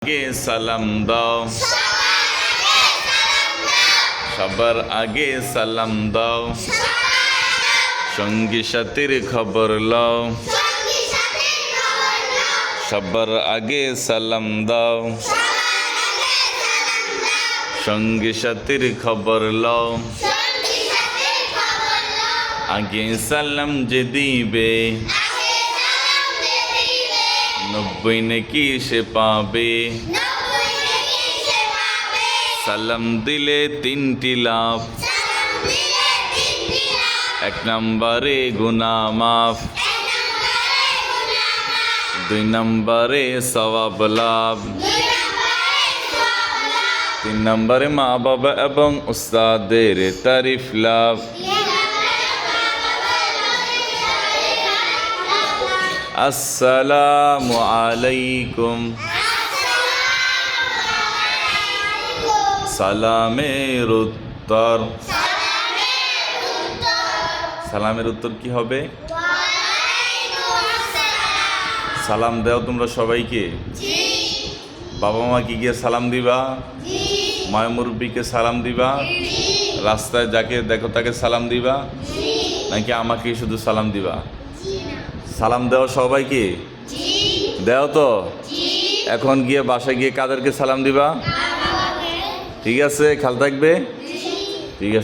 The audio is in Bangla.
আগে সালাম দাও, সবার আগে সালাম দাও, সঙ্গী সাথীর খবর লও, সবার আগে সালাম দাও, সঙ্গী সাথীর খবর লও, আগে সালাম যে দিবে 90 নাকি সে পাবে। সালাম দিলে 3টি লাভ, 1 নম্বরে গুনাহ মাফ, 2 নম্বরে সওয়াব লাভ, 3 নম্বরে মা বাবা এবং উস্তাদের তারিফ লাভ। আসসালামু আলাইকুম। সালামের উত্তর, সালামের উত্তর কি হবে? সালাম দাও তোমরা সবাইকে। বাবা মা কি গিয়ে সালাম দিবা? মায়ের মুরব্বীকে সালাম দিবা? রাস্তায় যাকে দেখো তাকে সালাম দিবা? নাকি আমাকে শুধু সালাম দিবা? সালাম দেও সবাইকে? দেও তো। এখন গিয়ে বাসায় গিয়ে কাদেরকে সালাম দিবা? ঠিক আছে, খেয়াল থাকবে। ঠিক আছে।